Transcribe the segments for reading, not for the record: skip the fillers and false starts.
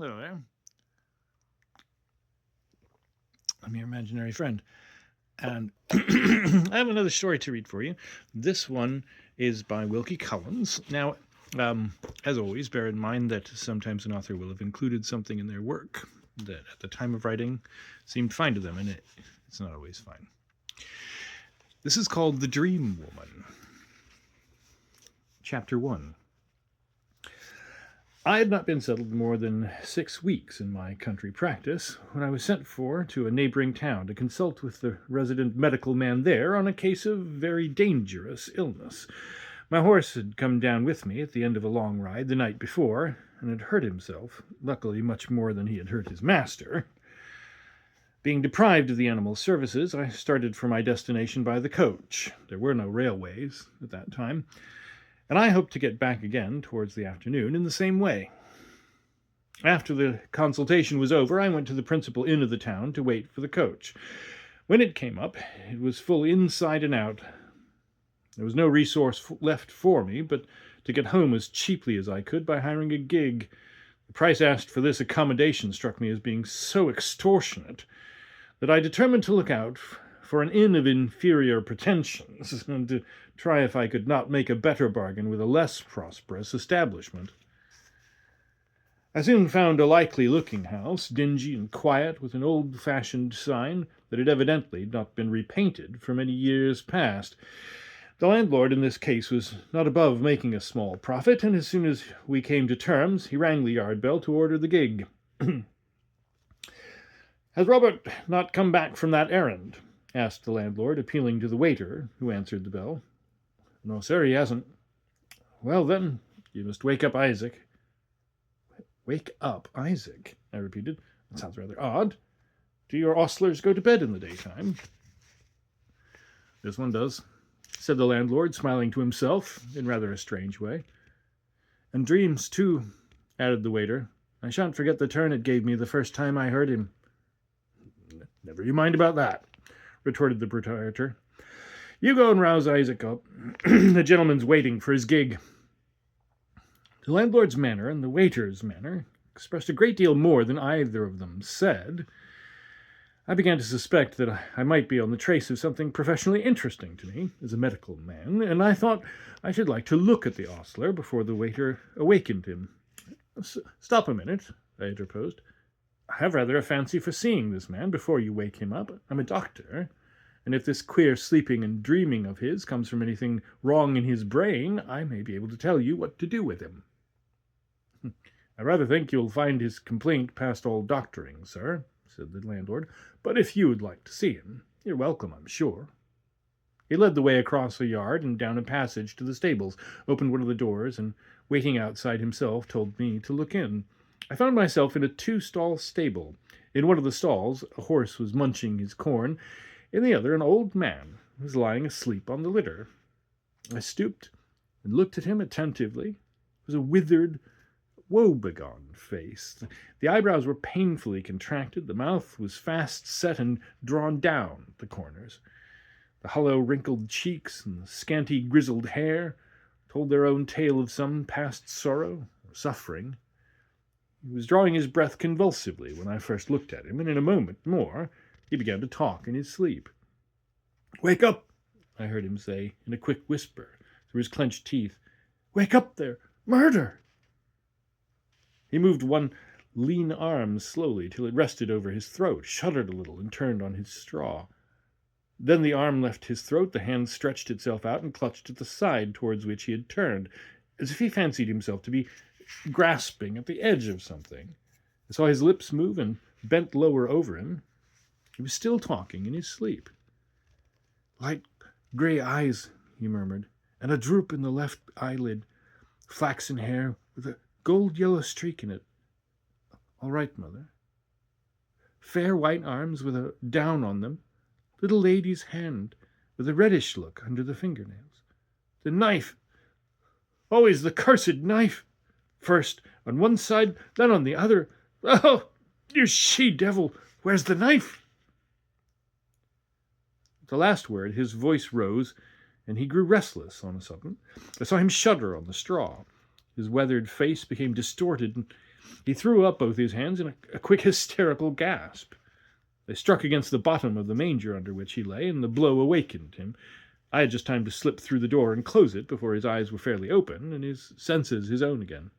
Hello there. I'm your imaginary friend. And I have another story to read for you. This one is by Wilkie Collins. Now, as always, bear in mind that sometimes an author will have included something in their work that at the time of writing seemed fine to them, and it's not always fine. This is called The Dream Woman. Chapter 1. I had not been settled more than 6 weeks in my country practice when I was sent for to a neighboring town to consult with the resident medical man there on a case of very dangerous illness. My horse had come down with me at the end of a long ride the night before, and had hurt himself, luckily much more than he had hurt his master. Being deprived of the animal's services, I started for my destination by the coach. There were no railways at that time, and I hoped to get back again towards the afternoon in the same way. After the consultation was over, I went to the principal inn of the town to wait for the coach. When it came up, it was full inside and out. There was no resource left for me but to get home as cheaply as I could by hiring a gig. The price asked for this accommodation struck me as being so extortionate that I determined to look out for an inn of inferior pretensions, and to try if I could not make a better bargain with a less prosperous establishment. I soon found a likely-looking house, dingy and quiet, with an old-fashioned sign that had evidently not been repainted for many years past. The landlord in this case was not above making a small profit, and as soon as we came to terms, he rang the yard bell to order the gig. "Has Robert not come back from that errand?" asked the landlord, appealing to the waiter who answered the bell. "No, sir, he hasn't." "Well, then, you must wake up Isaac." "Wake up Isaac?" I repeated. "That sounds rather odd. Do your ostlers go to bed in the daytime?" "This one does," said the landlord, smiling to himself in rather a strange way. "And dreams, too," added the waiter. "I shan't forget the turn it gave me the first time I heard him." "Never you mind about that," retorted the proprietor. "You go and rouse Isaac up. The gentleman's waiting for his gig." The landlord's manner and the waiter's manner expressed a great deal more than either of them said. I began to suspect that I might be on the trace of something professionally interesting to me as a medical man, and I thought I should like to look at the ostler before the waiter awakened him. "Stop a minute," I interposed. "I have rather a fancy for seeing this man before you wake him up. I'm a doctor, and if this queer sleeping and dreaming of his comes from anything wrong in his brain, I may be able to tell you what to do with him." "I rather think you'll find his complaint past all doctoring, sir," said the landlord. "But if you would like to see him, you're welcome, I'm sure." He led the way across a yard and down a passage to the stables, opened one of the doors, and waiting outside himself, told me to look in. I found myself in a 2-stall stable. In one of the stalls a horse was munching his corn. In the other an old man was lying asleep on the litter. I stooped and looked at him attentively. It was a withered, woe-begone face. The eyebrows were painfully contracted. The mouth was fast set and drawn down at the corners. The hollow, wrinkled cheeks and the scanty, grizzled hair told their own tale of some past sorrow or suffering. He was drawing his breath convulsively when I first looked at him, and in a moment more he began to talk in his sleep. "Wake up," I heard him say in a quick whisper through his clenched teeth. "Wake up there! Murder!" He moved one lean arm slowly till it rested over his throat, shuddered a little, and turned on his straw. Then the arm left his throat, the hand stretched itself out and clutched at the side towards which he had turned, as if he fancied himself to be grasping at the edge of something. I saw his lips move and bent lower over him. He was still talking in his sleep. "Light grey eyes," he murmured, "and a droop in the left eyelid. Flaxen hair with a gold-yellow streak in it. All right, mother. Fair white arms with a down on them. Little lady's hand with a reddish look under the fingernails. The knife! Always the cursed knife! First on one side, then on the other. Oh, you she-devil, where's the knife?" At the last word his voice rose, and he grew restless on a sudden. I saw him shudder on the straw. His weathered face became distorted, and He threw up both his hands in a quick hysterical gasp. They struck against the bottom of the manger under which he lay, and the blow awakened him. I had just time to slip through the door and close it before his eyes were fairly open, and his senses his own again.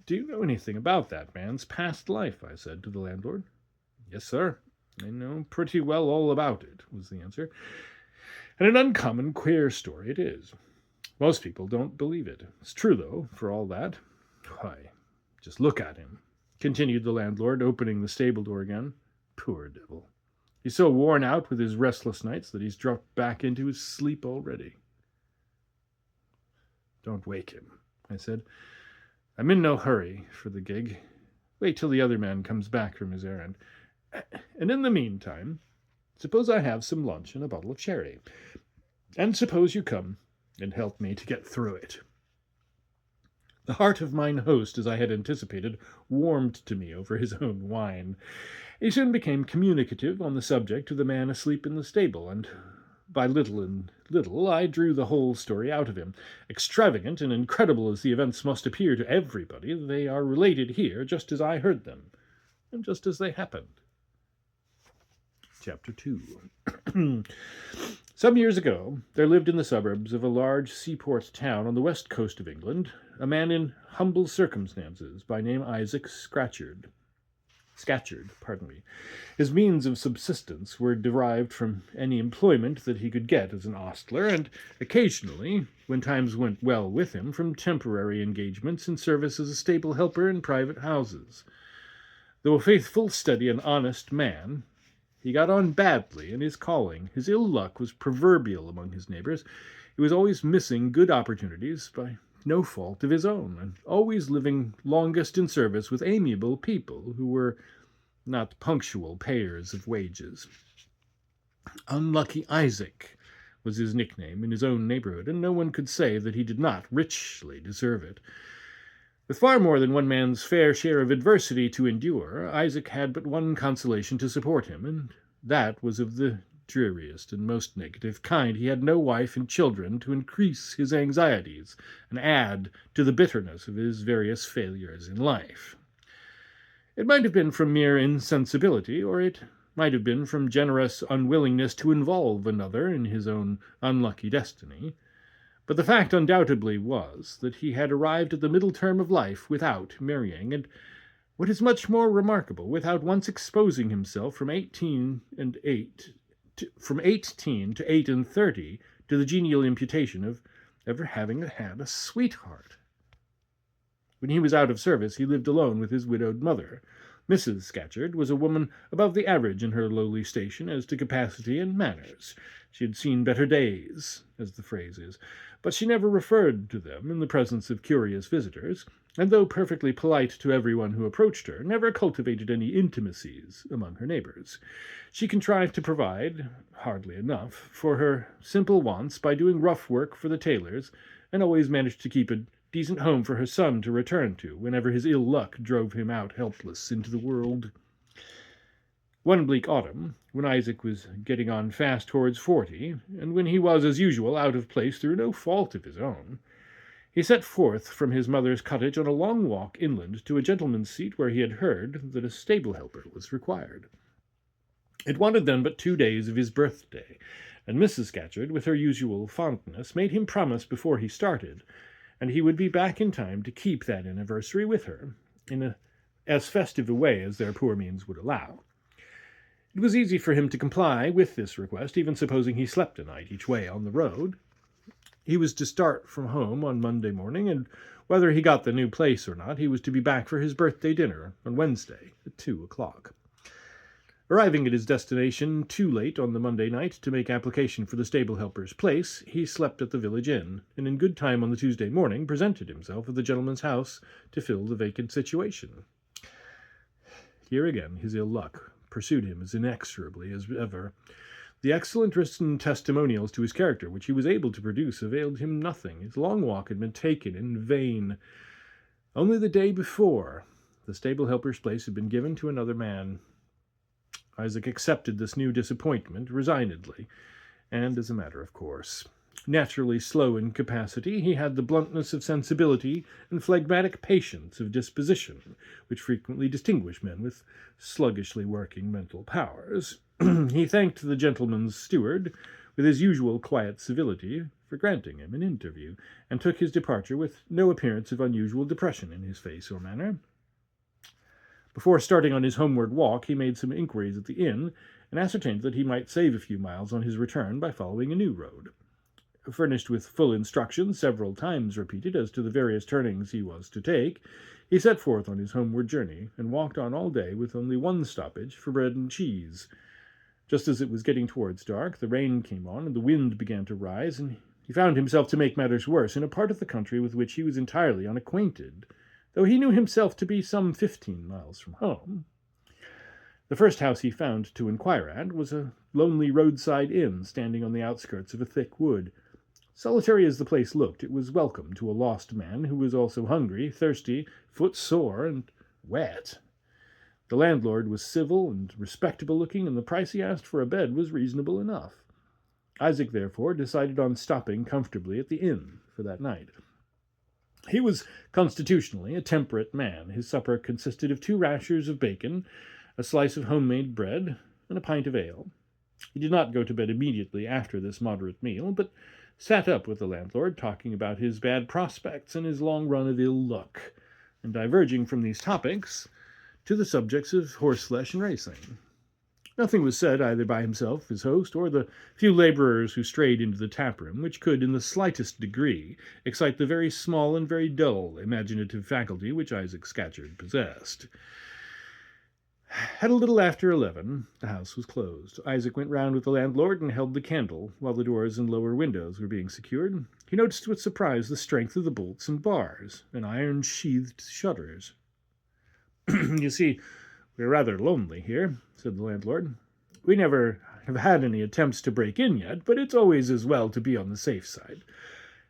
"Do you know anything about that man's past life?" I said to the landlord. "Yes, sir. I know pretty well all about it," was the answer. "And an uncommon queer story it is. Most people don't believe it. It's true, though, for all that. Why, just look at him," continued the landlord, opening the stable door again. "Poor devil. He's so worn out with his restless nights that he's dropped back into his sleep already." "Don't wake him," I said. "I'm in no hurry for the gig. Wait till the other man comes back from his errand. And in the meantime, suppose I have some lunch and a bottle of sherry. And suppose you come and help me to get through it." The heart of mine host, as I had anticipated, warmed to me over his own wine. He soon became communicative on the subject of the man asleep in the stable, and by little and little I drew the whole story out of him. Extravagant and incredible as the events must appear to everybody, they are related here just as I heard them, and just as they happened. Chapter 2. Some years ago, there lived in the suburbs of a large seaport town on the west coast of England a man in humble circumstances by name Isaac Scatcherd. His means of subsistence were derived from any employment that he could get as an ostler, and occasionally, when times went well with him, from temporary engagements in service as a stable helper in private houses. Though a faithful, steady, and honest man, he got on badly in his calling. His ill luck was proverbial among his neighbors. He was always missing good opportunities by no fault of his own, and always living longest in service with amiable people who were not punctual payers of wages. Unlucky Isaac was his nickname in his own neighborhood, and no one could say that he did not richly deserve it. With far more than one man's fair share of adversity to endure, Isaac had but one consolation to support him, and that was of the dreariest and most negative kind. He had no wife and children to increase his anxieties and add to the bitterness of his various failures in life. It might have been from mere insensibility, or it might have been from generous unwillingness to involve another in his own unlucky destiny. But the fact undoubtedly was that he had arrived at the middle term of life without marrying, and, what is much more remarkable, without once exposing himself from 18 to 8 and 30 to the genial imputation of ever having had a sweetheart. When he was out of service, he lived alone with his widowed mother. Mrs. Scatcherd was a woman above the average in her lowly station as to capacity and manners. She had seen better days, as the phrase is, but she never referred to them in the presence of curious visitors, and though perfectly polite to everyone who approached her, never cultivated any intimacies among her neighbors. She contrived to provide, hardly enough, for her simple wants by doing rough work for the tailors, and always managed to keep a decent home for her son to return to whenever his ill luck drove him out helpless into the world. One bleak autumn, when Isaac was getting on fast towards 40, and when he was, as usual, out of place through no fault of his own, he set forth from his mother's cottage on a long walk inland to a gentleman's seat where he had heard that a stable helper was required. It wanted then but 2 days of his birthday, and Mrs. Scatcherd, with her usual fondness, made him promise before he started, and he would be back in time to keep that anniversary with her, in as festive a way as their poor means would allow. It was easy for him to comply with this request, even supposing he slept a night each way on the road. He was to start from home on Monday morning, and whether he got the new place or not, he was to be back for his birthday dinner on Wednesday at 2:00. Arriving at his destination too late on the Monday night to make application for the stable helper's place, he slept at the village inn, and in good time on the Tuesday morning presented himself at the gentleman's house to fill the vacant situation. Here again his ill luck pursued him as inexorably as ever. The excellent written testimonials to his character which he was able to produce availed him nothing. His long walk had been taken in vain. Only the day before, the stable helper's place had been given to another man. Isaac accepted this new disappointment resignedly, and as a matter of course. Naturally slow in capacity, he had the bluntness of sensibility and phlegmatic patience of disposition, which frequently distinguish men with sluggishly working mental powers. He thanked the gentleman's steward, with his usual quiet civility, for granting him an interview, and took his departure with no appearance of unusual depression in his face or manner. Before starting on his homeward walk, he made some inquiries at the inn, and ascertained that he might save a few miles on his return by following a new road. Furnished with full instructions, several times repeated, as to the various turnings he was to take, he set forth on his homeward journey, and walked on all day with only one stoppage for bread and cheese. Just as it was getting towards dark, the rain came on, and the wind began to rise, and he found himself, to make matters worse, in a part of the country with which he was entirely unacquainted, though he knew himself to be some 15 miles from home. The first house he found to inquire at was a lonely roadside inn standing on the outskirts of a thick wood. Solitary as the place looked, it was welcome to a lost man who was also hungry, thirsty, footsore, and wet. The landlord was civil and respectable-looking, and the price he asked for a bed was reasonable enough. Isaac, therefore, decided on stopping comfortably at the inn for that night. He was constitutionally a temperate man. His supper consisted of 2 rashers of bacon, a slice of homemade bread, and a pint of ale. He did not go to bed immediately after this moderate meal, but sat up with the landlord, talking about his bad prospects and his long run of ill luck, and diverging from these topics to the subjects of horseflesh and racing. Nothing was said either by himself, his host, or the few labourers who strayed into the tap-room, which could, in the slightest degree, excite the very small and very dull imaginative faculty which Isaac Scatcherd possessed. At a little after 11, the house was closed. Isaac went round with the landlord and held the candle while the doors and lower windows were being secured. He noticed with surprise the strength of the bolts and bars, and iron-sheathed shutters. "You see, we're rather lonely here," said the landlord. "We never have had any attempts to break in yet, but it's always as well to be on the safe side.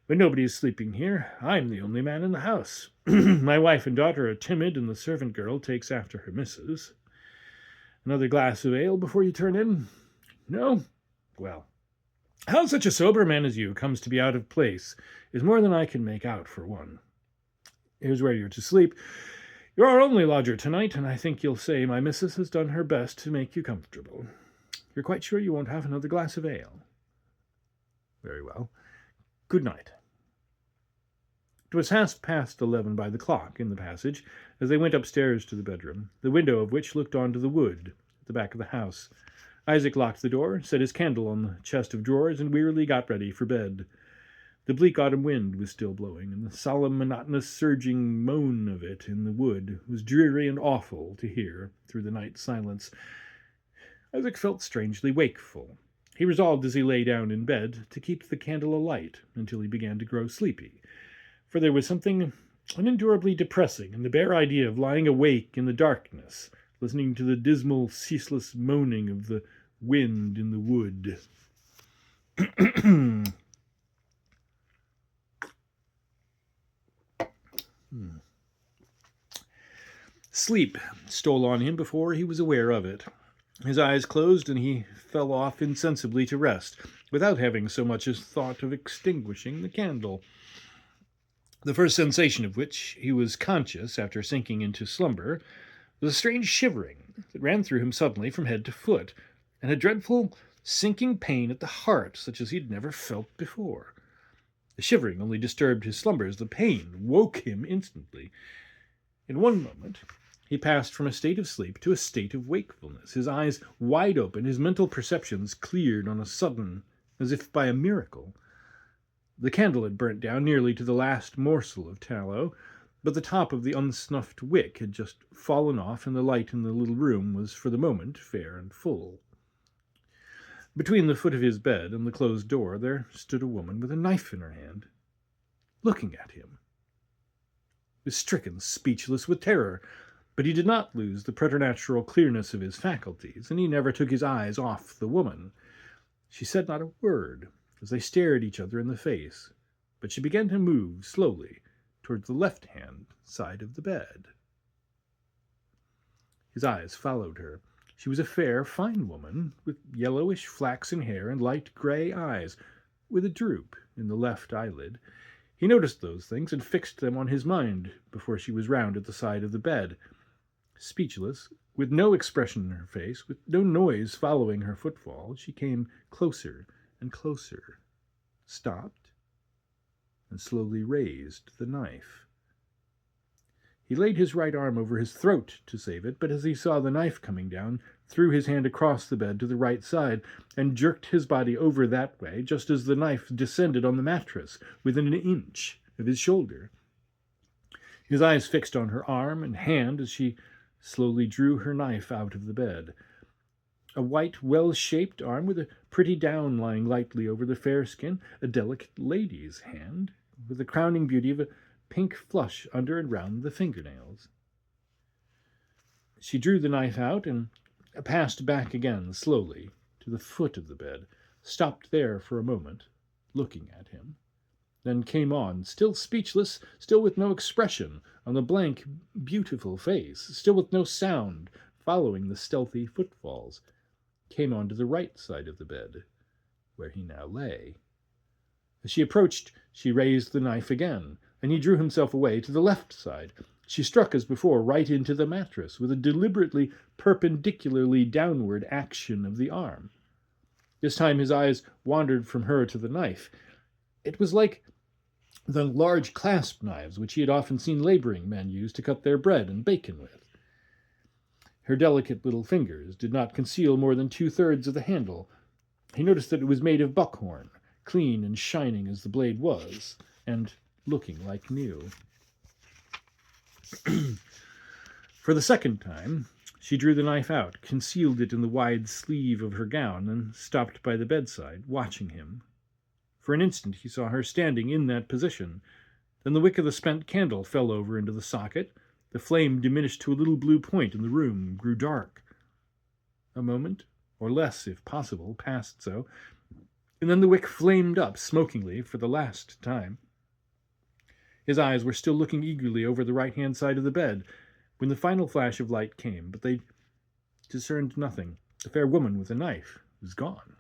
When nobody is sleeping here, I'm the only man in the house. My wife and daughter are timid, and the servant girl takes after her missus. Another glass of ale before you turn in? No? Well, how such a sober man as you comes to be out of place is more than I can make out, for one. Here's where you're to sleep. You're our only lodger tonight, and I think you'll say my missus has done her best to make you comfortable. You're quite sure you won't have another glass of ale? Very well. Good night." It was half past 11 by the clock in the passage as they went upstairs to the bedroom, the window of which looked on to the wood at the back of the house. Isaac locked the door, set his candle on the chest of drawers, and wearily got ready for bed. The bleak autumn wind was still blowing, and the solemn, monotonous, surging moan of it in the wood was dreary and awful to hear through the night silence. Isaac felt strangely wakeful. He resolved as he lay down in bed to keep the candle alight until he began to grow sleepy, for there was something unendurably depressing in the bare idea of lying awake in the darkness, listening to the dismal, ceaseless moaning of the wind in the wood. Sleep stole on him before he was aware of it. His eyes closed, and he fell off insensibly to rest, without having so much as thought of extinguishing the candle. The first sensation of which he was conscious after sinking into slumber was a strange shivering that ran through him suddenly from head to foot, and a dreadful sinking pain at the heart, such as he had never felt before. The shivering only disturbed his slumbers. The pain woke him instantly. In one moment he passed from a state of sleep to a state of wakefulness, his eyes wide open, his mental perceptions cleared on a sudden, as if by a miracle. The candle had burnt down nearly to the last morsel of tallow, but the top of the unsnuffed wick had just fallen off, and the light in the little room was for the moment fair and full. Between the foot of his bed and the closed door there stood a woman with a knife in her hand, looking at him. He was stricken speechless with terror, but he did not lose the preternatural clearness of his faculties, and he never took his eyes off the woman. She said not a word as they stared each other in the face, but she began to move slowly towards the left-hand side of the bed. His eyes followed her. She was a fair, fine woman, with yellowish flaxen hair and light grey eyes. with a droop in the left eyelid. He noticed those things and fixed them on his mind before she was round at the side of the bed. Speechless, with no expression in her face, with no noise following her footfall, she came closer and closer, stopped, and slowly raised the knife. He laid his right arm over his throat to save it, but as he saw the knife coming down, threw his hand across the bed to the right side, and jerked his body over that way, just as the knife descended on the mattress, within an inch of his shoulder. His eyes fixed on her arm and hand as she slowly drew her knife out of the bed. A white, well-shaped arm with a pretty down lying lightly over the fair skin, a delicate lady's hand, with the crowning beauty of a pink flush under and round the fingernails. She drew the knife out and passed back again slowly to the foot of the bed, stopped there for a moment, looking at him, then came on, still speechless, still with no expression on the blank, beautiful face, still with no sound following the stealthy footfalls, came on to the right side of the bed, where he now lay. As she approached, she raised the knife again, and he drew himself away to the left side. She struck as before right into the mattress, with a deliberately perpendicularly downward action of the arm. This time his eyes wandered from her to the knife. It was like the large clasp knives which he had often seen laboring men use to cut their bread and bacon with. Her delicate little fingers did not conceal more than 2/3 of the handle. He noticed that it was made of buckhorn, clean and shining as the blade was, and looking like new. For the second time, she drew the knife out, concealed it in the wide sleeve of her gown, and stopped by the bedside, watching him. For an instant he saw her standing in that position. Then the wick of the spent candle fell over into the socket. The flame diminished to a little blue point, and the room grew dark. A moment, or less if possible, passed so, and then the wick flamed up smokingly for the last time. His eyes were still looking eagerly over the right-hand side of the bed when the final flash of light came, but they discerned nothing. The fair woman with the knife was gone.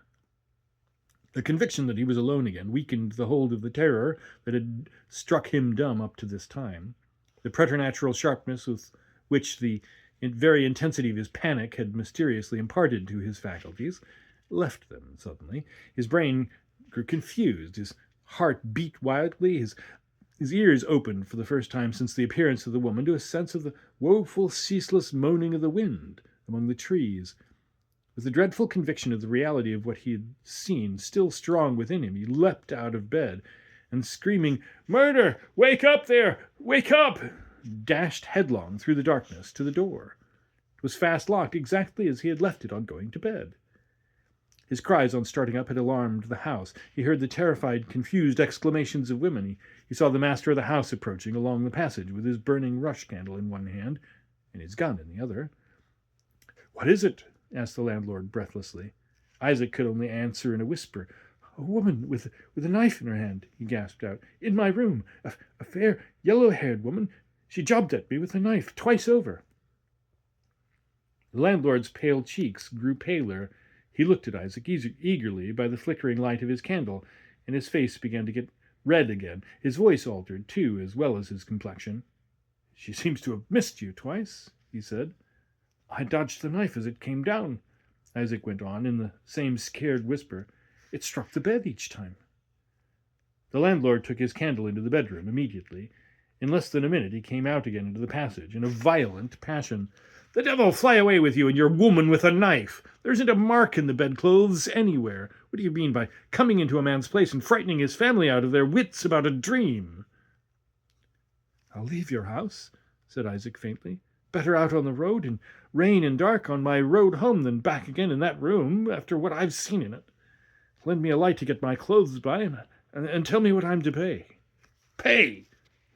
The conviction that he was alone again weakened the hold of the terror that had struck him dumb up to this time. The preternatural sharpness with which the very intensity of his panic had mysteriously imparted to his faculties left them suddenly. His brain grew confused, his heart beat wildly, his ears opened for the first time since the appearance of the woman to a sense of the woeful, ceaseless moaning of the wind among the trees. With the dreadful conviction of the reality of what he had seen still strong within him, he leapt out of bed, and screaming, "Murder! Wake up there! Wake up!" dashed headlong through the darkness to the door. It was fast locked, exactly as he had left it on going to bed. His cries on starting up had alarmed the house. He heard the terrified, confused exclamations of women. He saw the master of the house approaching along the passage with his burning rush candle in one hand and his gun in the other. "What is it?" asked the landlord breathlessly. Isaac could only answer in a whisper. "A woman with a knife in her hand," he gasped out. "In my room. A fair, yellow-haired woman. She jabbed at me with a knife twice over." The landlord's pale cheeks grew paler. He looked at Isaac eagerly by the flickering light of his candle, and his face began to get red again. His voice altered, too, as well as his complexion. "She seems to have missed you twice," he said. "I dodged the knife as it came down," Isaac went on in the same scared whisper. "It struck the bed each time." The landlord took his candle into the bedroom immediately. In less than a minute he came out again into the passage in a violent passion. "The devil fly away with you and your woman with a knife! There isn't a mark in the bedclothes anywhere. What do you mean by coming into a man's place and frightening his family out of their wits about a dream?" "I'll leave your house," said Isaac faintly. "Better out on the road, in rain and dark, on my road home, than back again in that room, after what I've seen in it. Lend me a light to get my clothes by, and tell me what I'm to pay." "Pay!"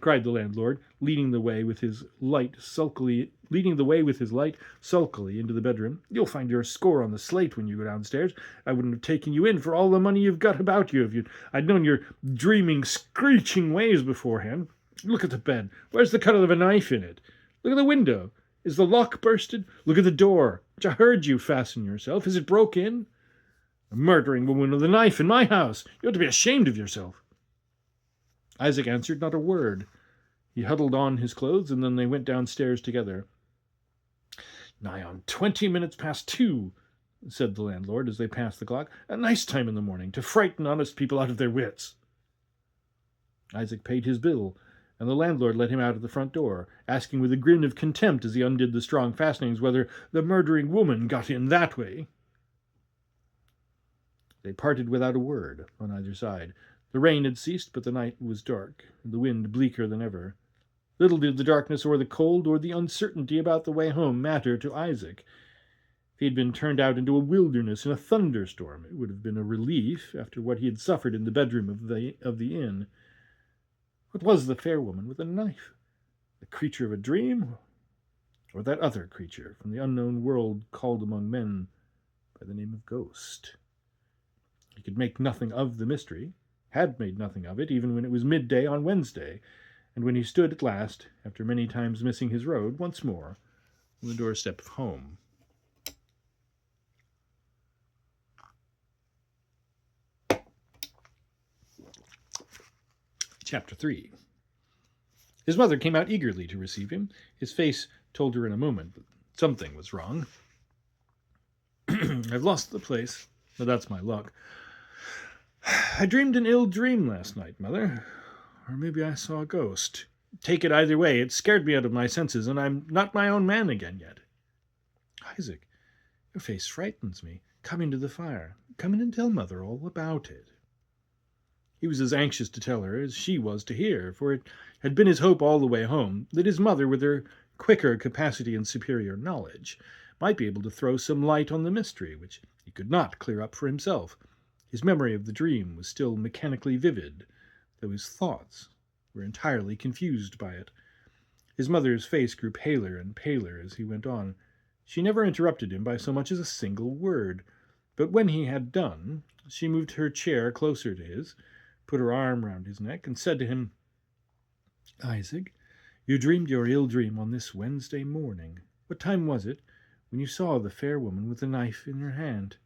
cried the landlord, leading the way with his light sulkily into the bedroom. "You'll find your score on the slate when you go downstairs. I wouldn't have taken you in for all the money you've got about you if I'd known your dreaming, screeching ways beforehand. Look at the bed. Where's the cut of a knife in it? Look at the window. Is the lock bursted? Look at the door, which I heard you fasten yourself. Is it broke in? A murdering woman with a knife in my house! You ought to be ashamed of yourself." Isaac answered not a word. He huddled on his clothes, and then they went downstairs together. "Nigh on 20 minutes past 2, said the landlord as they passed the clock. "A nice time in the morning to frighten honest people out of their wits." Isaac paid his bill, and the landlord let him out of the front door, asking with a grin of contempt as he undid the strong fastenings whether the murdering woman got in that way. They parted without a word on either side. The rain had ceased, but the night was dark, and the wind bleaker than ever. Little did the darkness or the cold or the uncertainty about the way home matter to Isaac. If he had been turned out into a wilderness in a thunderstorm, it would have been a relief after what he had suffered in the bedroom of the inn. What was the fair woman with a knife? The creature of a dream, or that other creature from the unknown world called among men by the name of ghost? He could make nothing of the mystery, had made nothing of it, even when it was midday on Wednesday, and when he stood at last, after many times missing his road, once more on the doorstep of home. Chapter 3. His mother came out eagerly to receive him. His face told her in a moment that something was wrong. "I've lost the place, but that's my luck. I dreamed an ill dream last night, Mother. Or maybe I saw a ghost. Take it either way, it scared me out of my senses, and I'm not my own man again yet." "Isaac, your face frightens me. Come into the fire. Come in and tell Mother all about it." He was as anxious to tell her as she was to hear, for it had been his hope all the way home that his mother, with her quicker capacity and superior knowledge, might be able to throw some light on the mystery, which he could not clear up for himself. His memory of the dream was still mechanically vivid, though his thoughts were entirely confused by it. His mother's face grew paler and paler as he went on. She never interrupted him by so much as a single word, but when he had done, she moved her chair closer to his, put her arm round his neck, and said to him, "Isaac, you dreamed your ill dream on this Wednesday morning. What time was it when you saw the fair woman with the knife in her hand?"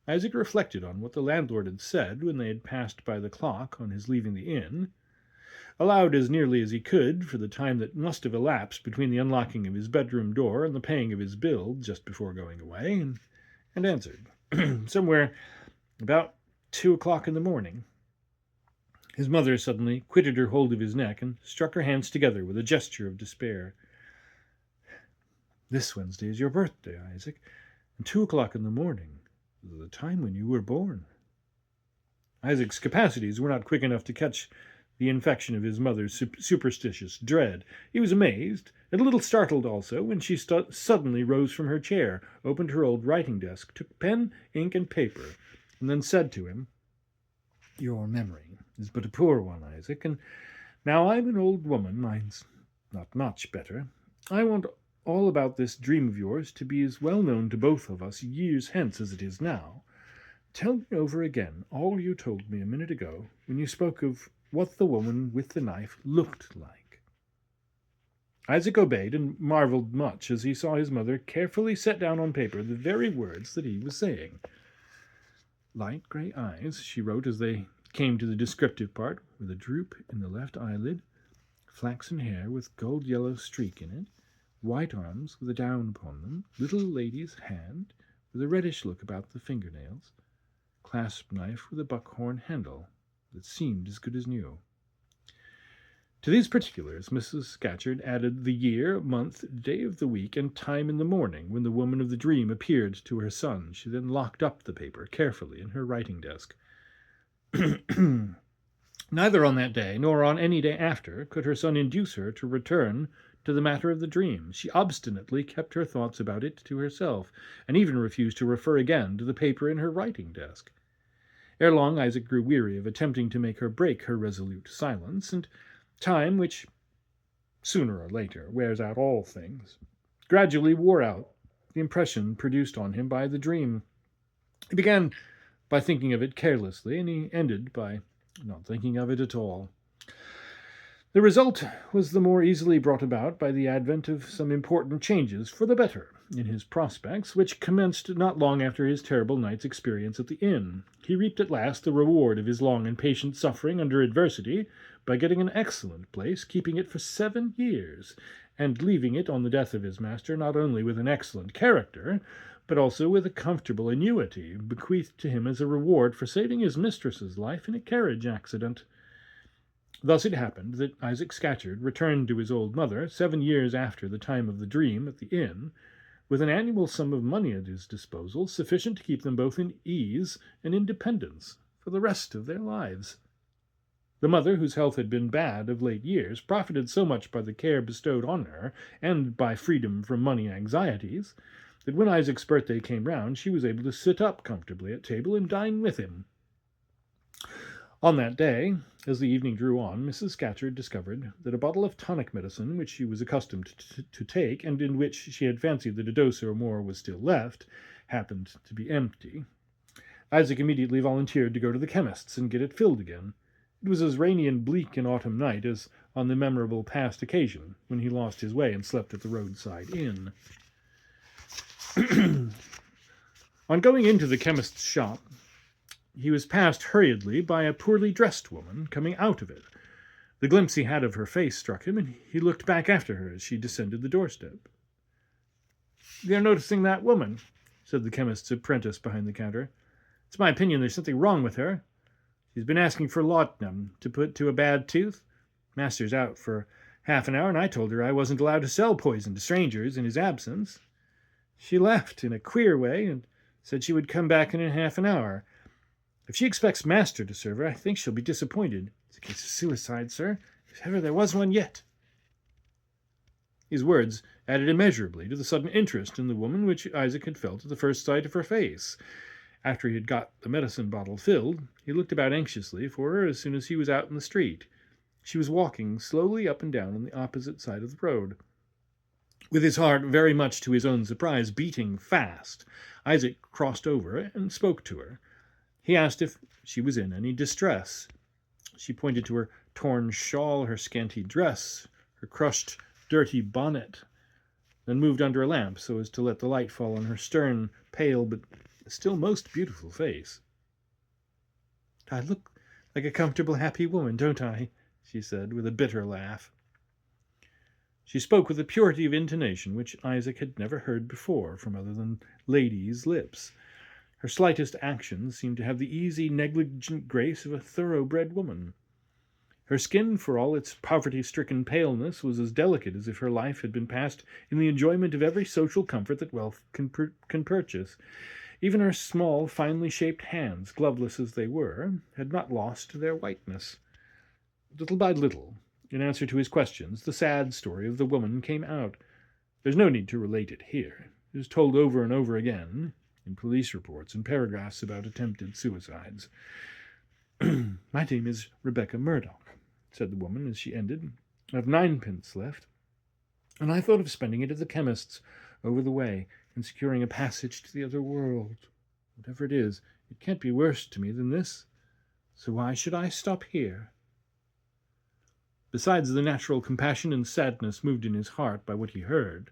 Isaac reflected on what the landlord had said when they had passed by the clock on his leaving the inn, allowed as nearly as he could for the time that must have elapsed between the unlocking of his bedroom door and the paying of his bill just before going away, and answered, "Somewhere about 2 o'clock in the morning." His mother suddenly quitted her hold of his neck and struck her hands together with a gesture of despair. "This Wednesday is your birthday, Isaac, and 2 o'clock in the morning is the time when you were born." Isaac's capacities were not quick enough to catch the infection of his mother's superstitious dread. He was amazed, and a little startled also, when she suddenly rose from her chair, opened her old writing desk, took pen, ink, and paper, and then said to him, "Your memory is but a poor one, Isaac, and now I'm an old woman, mine's not much better. I want all about this dream of yours to be as well known to both of us years hence as it is now. Tell me over again all you told me a minute ago when you spoke of what the woman with the knife looked like." Isaac obeyed and marveled much as he saw his mother carefully set down on paper the very words that he was saying. "Light grey eyes," she wrote as they came to the descriptive part, "with a droop in the left eyelid, flaxen hair with gold-yellow streak in it, white arms with a down upon them, little lady's hand with a reddish look about the fingernails, clasp knife with a buckhorn handle that seemed as good as new." To these particulars Mrs. Scatcherd added the year, month, day of the week, and time in the morning when the woman of the dream appeared to her son. She then locked up the paper carefully in her writing desk. Neither on that day nor on any day after could her son induce her to return to the matter of the dream. She obstinately kept her thoughts about it to herself, and even refused to refer again to the paper in her writing desk. Ere long Isaac grew weary of attempting to make her break her resolute silence, and time, which sooner or later wears out all things, gradually wore out the impression produced on him by the dream. He began by thinking of it carelessly, and he ended by not thinking of it at all. The result was the more easily brought about by the advent of some important changes for the better in his prospects, which commenced not long after his terrible night's experience at the inn. He reaped at last the reward of his long and patient suffering under adversity by getting an excellent place, keeping it for 7 years, and leaving it on the death of his master not only with an excellent character, but also with a comfortable annuity, bequeathed to him as a reward for saving his mistress's life in a carriage accident. Thus it happened that Isaac Scatcherd returned to his old mother 7 years after the time of the dream at the inn, with an annual sum of money at his disposal, sufficient to keep them both in ease and independence for the rest of their lives. The mother, whose health had been bad of late years, profited so much by the care bestowed on her, and by freedom from money anxieties, that when Isaac's birthday came round, she was able to sit up comfortably at table and dine with him. On that day, as the evening drew on, Mrs. Scatcherd discovered that a bottle of tonic medicine, which she was accustomed to take, and in which she had fancied that a dose or more was still left, happened to be empty. Isaac immediately volunteered to go to the chemist's and get it filled again. It was as rainy and bleak an autumn night as on the memorable past occasion, when he lost his way and slept at the roadside inn. On going into the chemist's shop, he was passed hurriedly by a poorly dressed woman coming out of it. The glimpse he had of her face struck him, and he looked back after her as she descended the doorstep. "You're noticing that woman?" said the chemist's apprentice behind the counter. "It's my opinion there's something wrong with her. She's been asking for laudanum to put to a bad tooth. Master's out for half an hour, and I told her I wasn't allowed to sell poison to strangers in his absence. She left in a queer way and said she would come back in half an hour. If she expects Master to serve her, I think she'll be disappointed. It's a case of suicide, sir, if ever there was one yet." His words added immeasurably to the sudden interest in the woman which Isaac had felt at the first sight of her face. After he had got the medicine bottle filled, he looked about anxiously for her as soon as he was out in the street. She was walking slowly up and down on the opposite side of the road. With his heart, very much to his own surprise, beating fast, Isaac crossed over and spoke to her. He asked if she was in any distress. She pointed to her torn shawl, her scanty dress, her crushed, dirty bonnet, and moved under a lamp so as to let the light fall on her stern, pale, but still most beautiful face. "I look like a comfortable, happy woman, don't I?" she said, with a bitter laugh. She spoke with a purity of intonation which Isaac had never heard before from other than ladies' lips. Her slightest actions seemed to have the easy, negligent grace of a thoroughbred woman. Her skin, for all its poverty-stricken paleness, was as delicate as if her life had been passed in the enjoyment of every social comfort that wealth can purchase. Even her small, finely shaped hands, gloveless as they were, had not lost their whiteness. Little by little, in answer to his questions, the sad story of the woman came out. There's no need to relate it here. It is told over and over again in police reports and paragraphs about attempted suicides. "My name is Rebecca Murdoch," said the woman as she ended. "I've 9 pence left, and I thought of spending it at the chemist's over the way and securing a passage to the other world. Whatever it is, it can't be worse to me than this, so why should I stop here?" Besides the natural compassion and sadness moved in his heart by what he heard,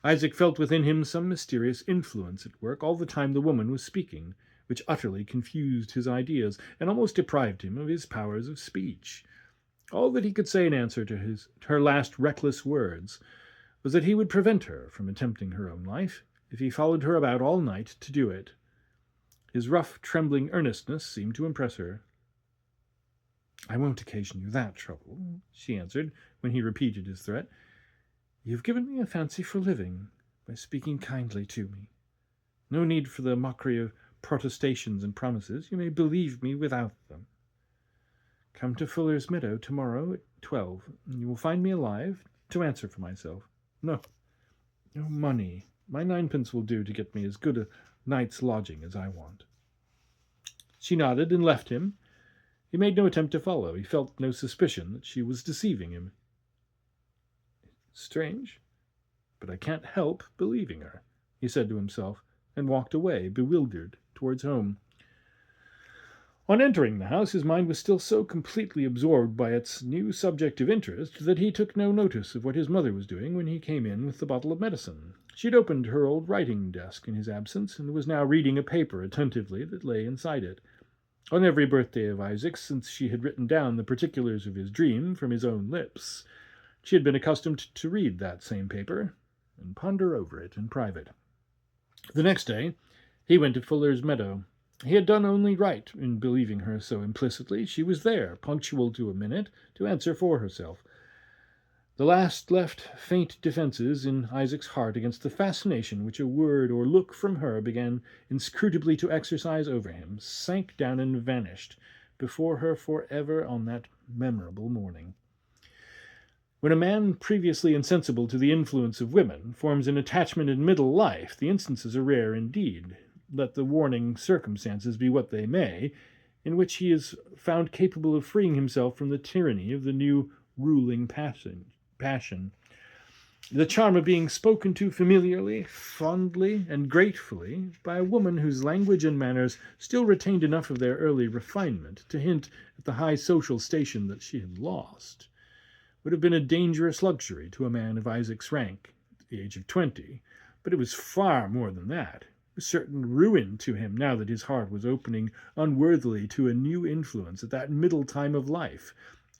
Isaac felt within him some mysterious influence at work all the time the woman was speaking, which utterly confused his ideas, and almost deprived him of his powers of speech. All that he could say in answer to her last reckless words was that he would prevent her from attempting her own life, if he followed her about all night to do it. His rough, trembling earnestness seemed to impress her. "I won't occasion you that trouble," she answered, when he repeated his threat. "You've given me a fancy for living by speaking kindly to me. No need for the mockery of protestations and promises. You may believe me without them. Come to Fuller's Meadow tomorrow at 12, and you will find me alive to answer for myself. No money. My 9 pence will do to get me as good a night's lodging as I want." She nodded and left him. He made no attempt to follow. He felt no suspicion that she was deceiving him. "Strange, but I can't help believing her," he said to himself, and walked away, bewildered, towards home. On entering the house, his mind was still so completely absorbed by its new subject of interest that he took no notice of what his mother was doing when he came in with the bottle of medicine. She had opened her old writing desk in his absence, and was now reading a paper attentively that lay inside it. On every birthday of Isaac's since she had written down the particulars of his dream from his own lips, she had been accustomed to read that same paper and ponder over it in private. The next day he went to Fuller's Meadow. He had done only right in believing her so implicitly. She was there, punctual to a minute, to answer for herself. The last left faint defences in Isaac's heart against the fascination which a word or look from her began inscrutably to exercise over him, sank down and vanished before her for ever on that memorable morning. When a man previously insensible to the influence of women forms an attachment in middle life, the instances are rare indeed, let the warning circumstances be what they may, in which he is found capable of freeing himself from the tyranny of the new ruling passion. The charm of being spoken to familiarly, fondly, and gratefully by a woman whose language and manners still retained enough of their early refinement to hint at the high social station that she had lost, would have been a dangerous luxury to a man of Isaac's rank at the age of 20, but it was far more than that. It was certain ruin to him now that his heart was opening unworthily to a new influence at that middle time of life,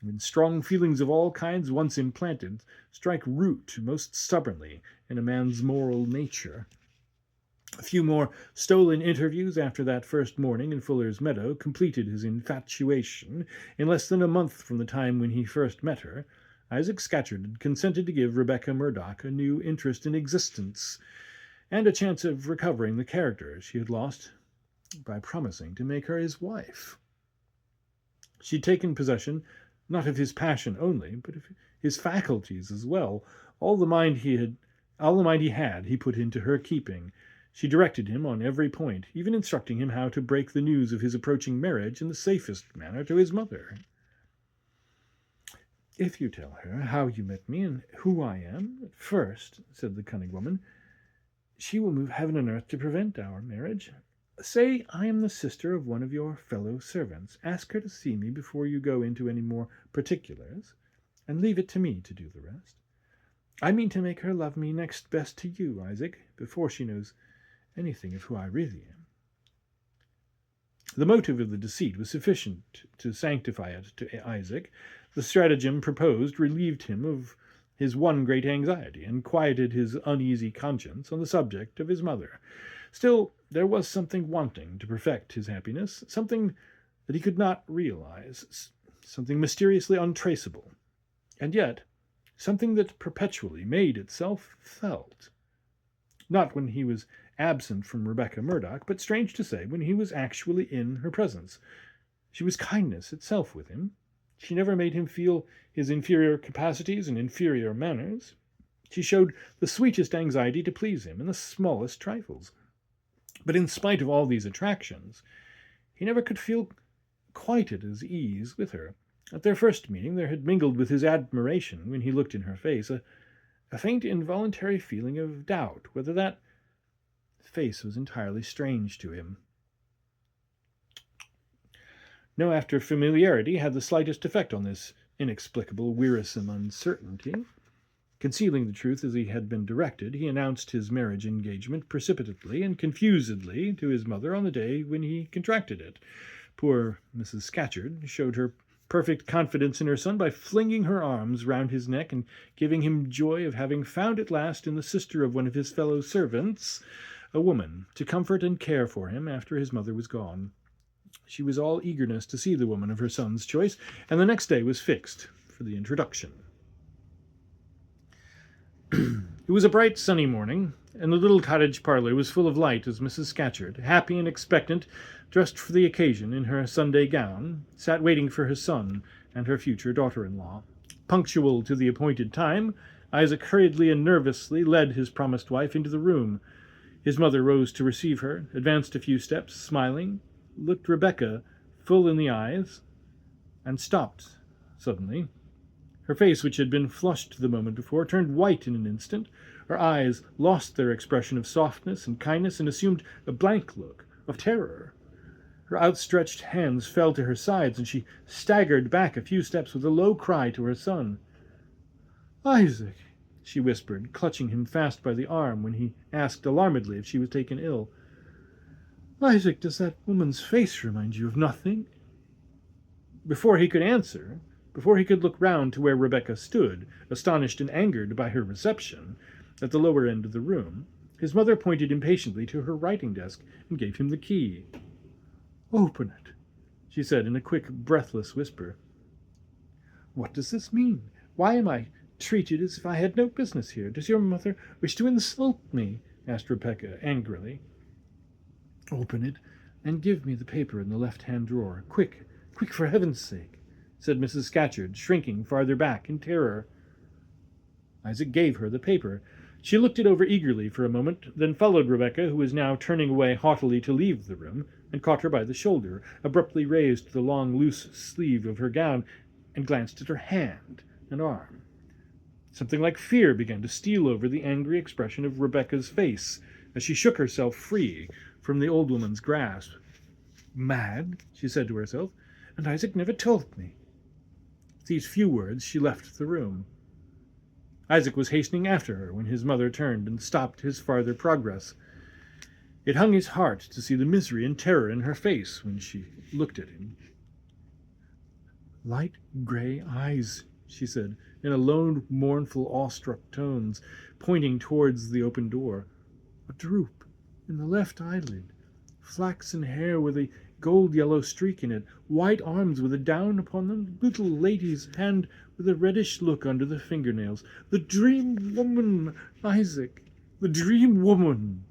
when strong feelings of all kinds, once implanted, strike root most stubbornly in a man's moral nature. A few more stolen interviews after that first morning in Fuller's Meadow completed his infatuation. In less than a month from the time when he first met her, Isaac Scatcherd had consented to give Rebecca Murdoch a new interest in existence, and a chance of recovering the character she had lost by promising to make her his wife. She had taken possession not of his passion only, but of his faculties as well. All the mind he had, he put into her keeping. She directed him on every point, even instructing him how to break the news of his approaching marriage in the safest manner to his mother. "If you tell her how you met me and who I am at first," said the cunning woman, "she will move heaven and earth to prevent our marriage. Say I am the sister of one of your fellow servants. Ask her to see me before you go into any more particulars, and leave it to me to do the rest. I mean to make her love me next best to you, Isaac, before she knows anything of who I really am." The motive of the deceit was sufficient to sanctify it to Isaac. The stratagem proposed relieved him of his one great anxiety, and quieted his uneasy conscience on the subject of his mother. Still, there was something wanting to perfect his happiness, something that he could not realize, something mysteriously untraceable, and yet something that perpetually made itself felt. Not when he was absent from Rebecca Murdoch, but, strange to say, when he was actually in her presence. She was kindness itself with him. She never made him feel his inferior capacities and inferior manners. She showed the sweetest anxiety to please him in the smallest trifles. But in spite of all these attractions, he never could feel quite at his ease with her. At their first meeting there had mingled with his admiration, when he looked in her face, a faint involuntary feeling of doubt whether that face was entirely strange to him. No after familiarity had the slightest effect on this inexplicable, wearisome uncertainty. Concealing the truth as he had been directed, he announced his marriage engagement precipitately and confusedly to his mother on the day when he contracted it. Poor Mrs. Scatcherd showed her perfect confidence in her son by flinging her arms round his neck and giving him joy of having found at last in the sister of one of his fellow servants a woman to comfort and care for him after his mother was gone. She was all eagerness to see the woman of her son's choice, and the next day was fixed for the introduction. It was a bright, sunny morning, and the little cottage parlour was full of light as Mrs. Scatcherd, happy and expectant, dressed for the occasion in her Sunday gown, sat waiting for her son and her future daughter-in-law. Punctual to the appointed time, Isaac hurriedly and nervously led his promised wife into the room. His mother rose to receive her, advanced a few steps, smiling, looked Rebecca full in the eyes, and stopped suddenly. Her face, which had been flushed the moment before, turned white in an instant. Her eyes lost their expression of softness and kindness and assumed a blank look of terror. Her outstretched hands fell to her sides, and she staggered back a few steps with a low cry to her son. "Isaac, she whispered, clutching him fast by the arm when he asked alarmedly if she was taken ill. "Isaac, does that woman's face remind you of nothing?" Before he could answer, before he could look round to where Rebecca stood, astonished and angered by her reception, at the lower end of the room, his mother pointed impatiently to her writing desk and gave him the key. "Open it," she said in a quick, breathless whisper. "What does this mean? Why am I treated as if I had no business here? Does your mother wish to insult me?" asked Rebecca angrily. "Open it, and give me the paper in the left-hand drawer. Quick, quick, for heaven's sake," said Mrs. Scatcherd, shrinking farther back in terror. Isaac gave her the paper. She looked it over eagerly for a moment, then followed Rebecca, who was now turning away haughtily to leave the room, and caught her by the shoulder, abruptly raised the long, loose sleeve of her gown, and glanced at her hand and arm. Something like fear began to steal over the angry expression of Rebecca's face as she shook herself free from the old woman's grasp. "Mad," she said to herself, "and Isaac never told me." With these few words she left the room. Isaac was hastening after her when his mother turned and stopped his farther progress. It hung his heart to see the misery and terror in her face when she looked at him. "Light grey eyes," she said, in a low, mournful, awestruck tones, pointing towards the open door. "A droop in the left eyelid, flaxen hair with a gold-yellow streak in it, white arms with a down upon them, little lady's hand with a reddish look under the fingernails. The dream woman, Isaac, the dream woman."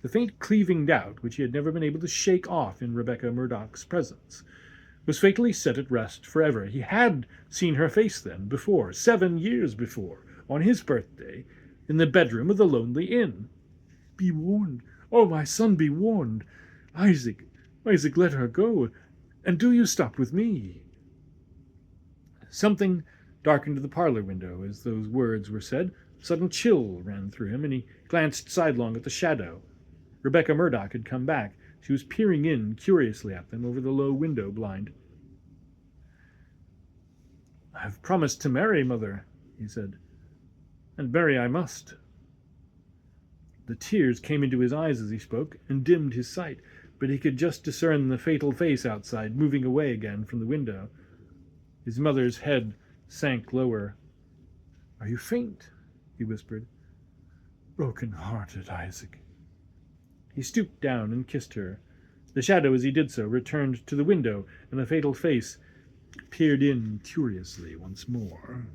The faint cleaving doubt, which he had never been able to shake off in Rebecca Murdoch's presence, was fatally set at rest forever. He had seen her face then, before, 7 years before, on his birthday, in the bedroom of the lonely inn. "Be warned, oh, my son, be warned. Isaac, Isaac, let her go, and do you stop with me." Something darkened the parlor window as those words were said. A sudden chill ran through him, and he glanced sidelong at the shadow. Rebecca Murdoch had come back. She was peering in curiously at them over the low window blind. "I've promised to marry, Mother," he said, "and marry I must." The tears came into his eyes as he spoke, and dimmed his sight, but he could just discern the fatal face outside, moving away again from the window. His mother's head sank lower. "Are you faint?" he whispered. "Broken-hearted, Isaac." He stooped down and kissed her. The shadow, as he did so, returned to the window, and the fatal face peered in curiously once more.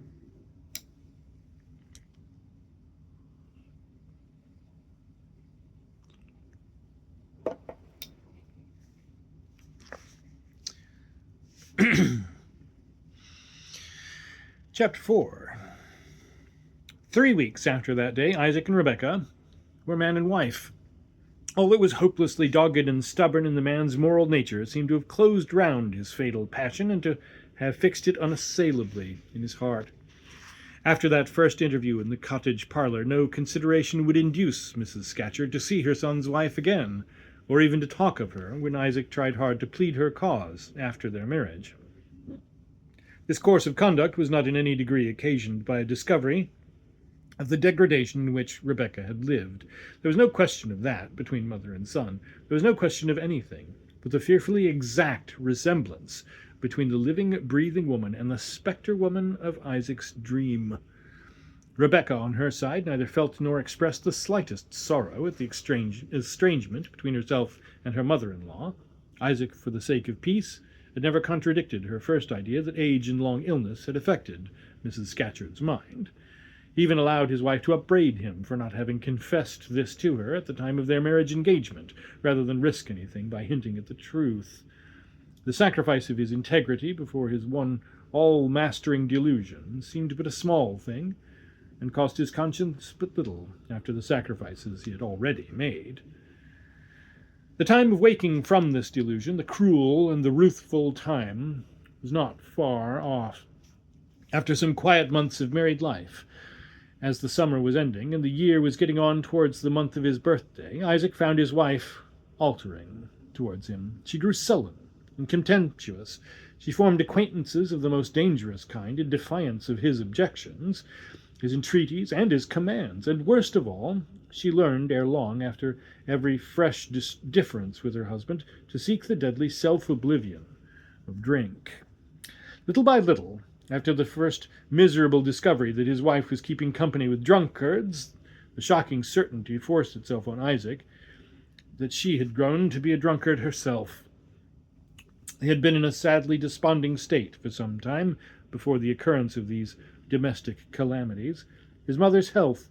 Chapter 4. 3 weeks after that day, Isaac and Rebecca were man and wife. All that was hopelessly dogged and stubborn in the man's moral nature seemed to have closed round his fatal passion and to have fixed it unassailably in his heart. After that first interview in the cottage parlor, no consideration would induce Mrs. Scatcherd to see her son's wife again, or even to talk of her when Isaac tried hard to plead her cause after their marriage. This course of conduct was not in any degree occasioned by a discovery of the degradation in which Rebecca had lived. There was no question of that between mother and son. There was no question of anything but the fearfully exact resemblance between the living, breathing woman and the spectre woman of Isaac's dream. Rebecca, on her side, neither felt nor expressed the slightest sorrow at the estrangement between herself and her mother-in-law. Isaac, for the sake of peace, had never contradicted her first idea that age and long illness had affected Mrs. Scatcherd's mind. He even allowed his wife to upbraid him for not having confessed this to her at the time of their marriage engagement, rather than risk anything by hinting at the truth. The sacrifice of his integrity before his one all-mastering delusion seemed but a small thing, and cost his conscience but little after the sacrifices he had already made. The time of waking from this delusion, the cruel and the ruthful time, was not far off. After some quiet months of married life, as the summer was ending and the year was getting on towards the month of his birthday, Isaac found his wife altering towards him. She grew sullen and contemptuous. She formed acquaintances of the most dangerous kind in defiance of his objections, his entreaties, and his commands, and worst of all, she learned ere long, after every fresh difference with her husband, to seek the deadly self-oblivion of drink. Little by little, after the first miserable discovery that his wife was keeping company with drunkards, the shocking certainty forced itself on Isaac that she had grown to be a drunkard herself. He had been in a sadly desponding state for some time before the occurrence of these domestic calamities. His mother's health,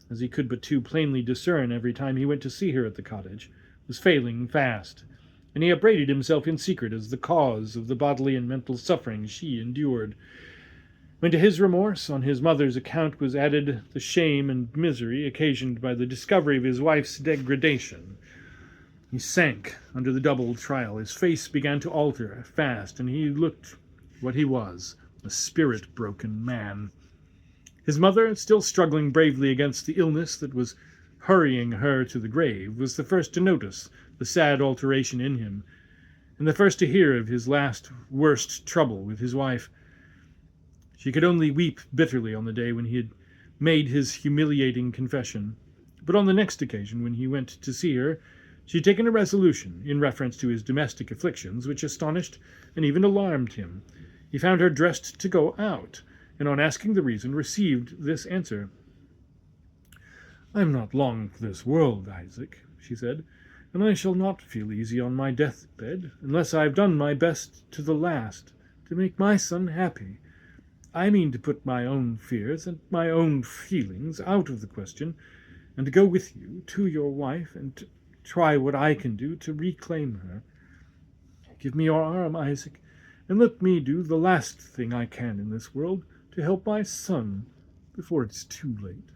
as he could but too plainly discern every time he went to see her at the cottage, was failing fast, and he upbraided himself in secret as the cause of the bodily and mental suffering she endured. When to his remorse on his mother's account was added the shame and misery occasioned by the discovery of his wife's degradation, he sank under the double trial. His face began to alter fast, and he looked what he was, a spirit-broken man. His mother, still struggling bravely against the illness that was hurrying her to the grave, was the first to notice the sad alteration in him, and the first to hear of his last worst trouble with his wife. She could only weep bitterly on the day when he had made his humiliating confession, but on the next occasion, when he went to see her, she had taken a resolution in reference to his domestic afflictions which astonished and even alarmed him. He found her dressed to go out, and on asking the reason, received this answer. "I am not long for this world, Isaac," she said, "and I shall not feel easy on my deathbed unless I have done my best to the last to make my son happy. I mean to put my own fears and my own feelings out of the question, and to go with you to your wife and to try what I can do to reclaim her. Give me your arm, Isaac, and let me do the last thing I can in this world to help my son before it's too late."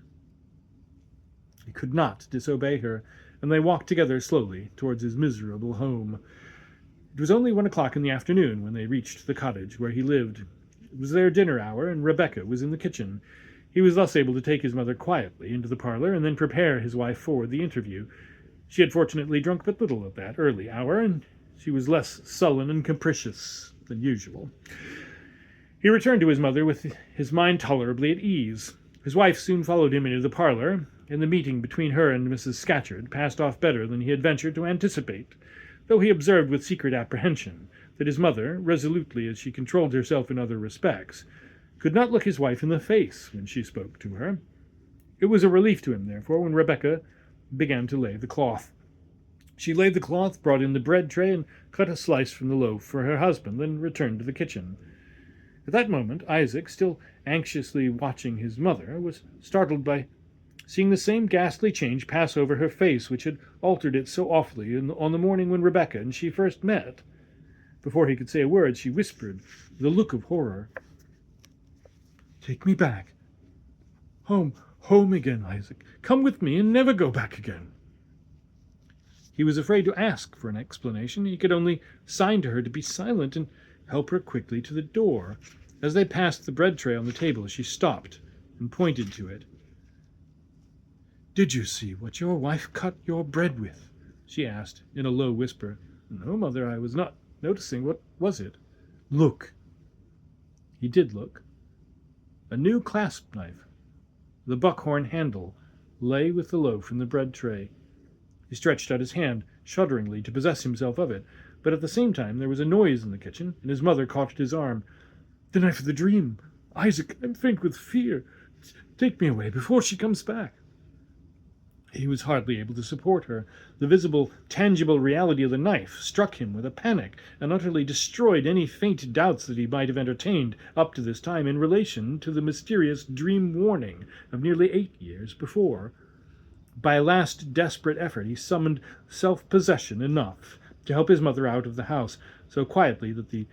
He could not disobey her, and they walked together slowly towards his miserable home. It was only 1 o'clock in the afternoon when they reached the cottage where he lived. It was their dinner hour, and Rebecca was in the kitchen. He was thus able to take his mother quietly into the parlor and then prepare his wife for the interview. She had fortunately drunk but little at that early hour, and she was less sullen and capricious than usual. He returned to his mother with his mind tolerably at ease. His wife soon followed him into the parlor, and the meeting between her and Mrs. Scatcherd passed off better than he had ventured to anticipate, though he observed with secret apprehension that his mother, resolutely as she controlled herself in other respects, could not look his wife in the face when she spoke to her. It was a relief to him, therefore, when Rebecca began to lay the cloth. She laid the cloth, brought in the bread tray, and cut a slice from the loaf for her husband, then returned to the kitchen. At that moment, Isaac, still anxiously watching his mother, was startled by seeing the same ghastly change pass over her face which had altered it so awfully on the morning when Rebecca and she first met. Before he could say a word, she whispered, with a look of horror, "Take me back. Home again, Isaac. Come with me and never go back again." He was afraid to ask for an explanation. He could only sign to her to be silent and help her quickly to the door. As they passed the bread tray on the table, she stopped and pointed to it. "Did you see what your wife cut your bread with?" she asked in a low whisper. "No, mother, I was not noticing. What was it?" "Look." He did look. A new clasp knife, the buckhorn handle, lay with the loaf in the bread tray. He stretched out his hand, shudderingly, to possess himself of it, but at the same time there was a noise in the kitchen, and his mother caught at his arm. "The knife of the dream! Isaac, I'm faint with fear. Take me away before she comes back." He was hardly able to support her. The visible, tangible reality of the knife struck him with a panic, and utterly destroyed any faint doubts that he might have entertained up to this time in relation to the mysterious dream warning of nearly 8 years before. By a last desperate effort he summoned self-possession enough to help his mother out of the house, so quietly that the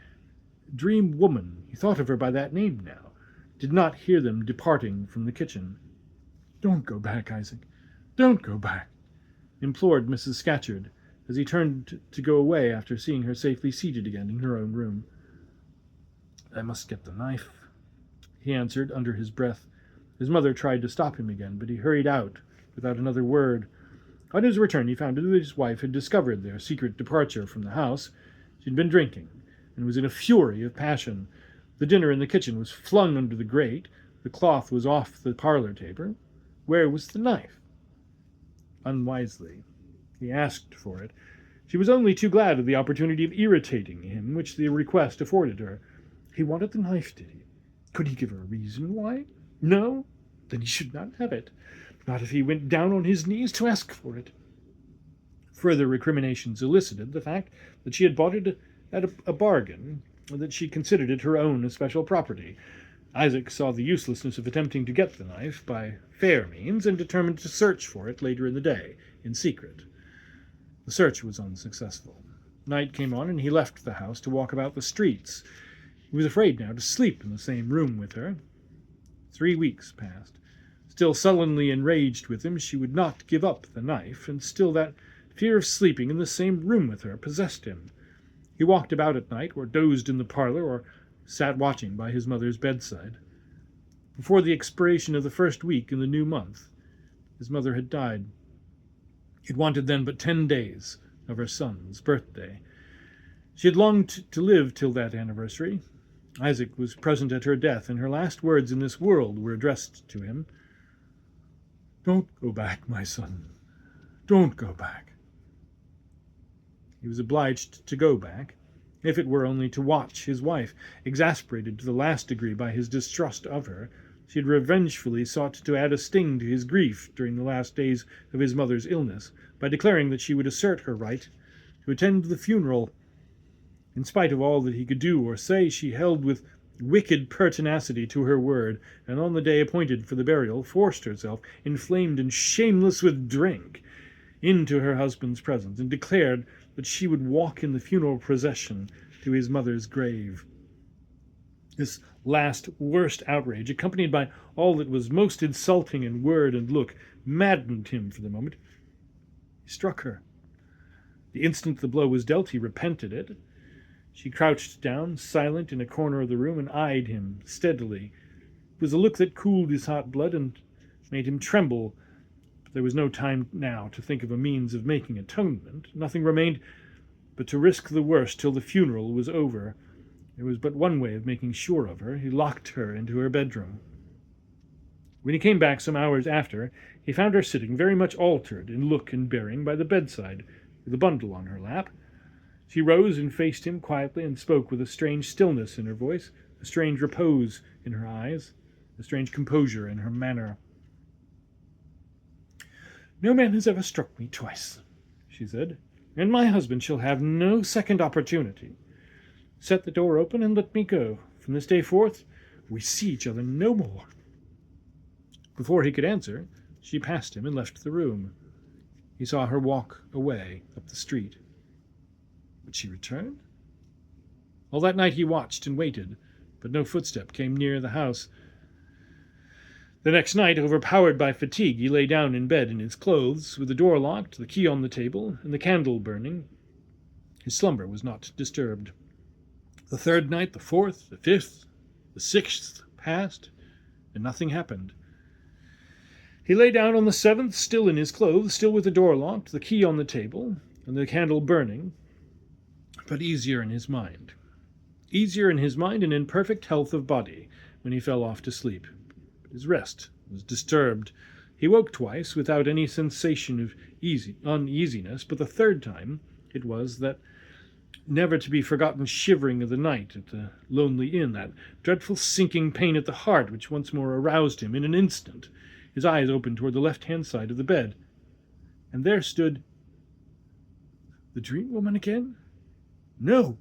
dream woman, he thought of her by that name now, did not hear them departing from the kitchen. "Don't go back, Isaac. Don't go back," implored Mrs. Scatcherd, as he turned to go away after seeing her safely seated again in her own room. "I must get the knife," he answered under his breath. His mother tried to stop him again, but he hurried out without another word. On his return he found that his wife had discovered their secret departure from the house. She had been drinking, and was in a fury of passion. The dinner in the kitchen was flung under the grate. The cloth was off the parlor table. Where was the knife? Unwisely, he asked for it. She was only too glad of the opportunity of irritating him, which the request afforded her. He wanted the knife, did he? Could he give her a reason why? No? Then he should not have it. Not if he went down on his knees to ask for it. Further recriminations elicited the fact that she had bought it at a bargain, that she considered it her own especial property. Isaac saw the uselessness of attempting to get the knife by fair means, and determined to search for it later in the day, in secret. The search was unsuccessful. Night came on, and he left the house to walk about the streets. He was afraid now to sleep in the same room with her. 3 weeks passed. Still sullenly enraged with him, she would not give up the knife, and still that fear of sleeping in the same room with her possessed him. He walked about at night, or dozed in the parlor, or sat watching by his mother's bedside. Before the expiration of the first week in the new month, his mother had died. It wanted then but 10 days of her son's birthday. She had longed to live till that anniversary. Isaac was present at her death, and her last words in this world were addressed to him. "Don't go back, my son. Don't go back." He was obliged to go back, if it were only to watch his wife. Exasperated to the last degree by his distrust of her, she had revengefully sought to add a sting to his grief during the last days of his mother's illness, by declaring that she would assert her right to attend the funeral. In spite of all that he could do or say, she held with wicked pertinacity to her word, and on the day appointed for the burial forced herself, inflamed and shameless with drink, into her husband's presence, and declared that she would walk in the funeral procession to his mother's grave. This last worst outrage, accompanied by all that was most insulting in word and look, maddened him for the moment. He struck her. The instant the blow was dealt, he repented it. She crouched down, silent, in a corner of the room, and eyed him steadily. It was a look that cooled his hot blood and made him tremble. There was no time now to think of a means of making atonement. Nothing remained but to risk the worst till the funeral was over. There was but one way of making sure of her. He locked her into her bedroom. When he came back some hours after, he found her sitting very much altered in look and bearing by the bedside, with a bundle on her lap. She rose and faced him quietly, and spoke with a strange stillness in her voice, a strange repose in her eyes, a strange composure in her manner. "No man has ever struck me twice," she said, "and my husband shall have no second opportunity. Set the door open and let me go. From this day forth, we see each other no more." Before he could answer, she passed him and left the room. He saw her walk away up the street. Would she return? All that night he watched and waited, but no footstep came near the house. The next night, overpowered by fatigue, he lay down in bed in his clothes, with the door locked, the key on the table, and the candle burning. His slumber was not disturbed. The third night, the fourth, the fifth, the sixth passed, and nothing happened. He lay down on the seventh, still in his clothes, still with the door locked, the key on the table, and the candle burning, but easier in his mind. Easier in his mind and in perfect health of body when he fell off to sleep. His rest was disturbed. He woke twice without any sensation of uneasiness, but the third time it was that never-to-be-forgotten shivering of the night at the lonely inn, that dreadful sinking pain at the heart which once more aroused him in an instant. His eyes opened toward the left-hand side of the bed, and there stood the dream woman again? No,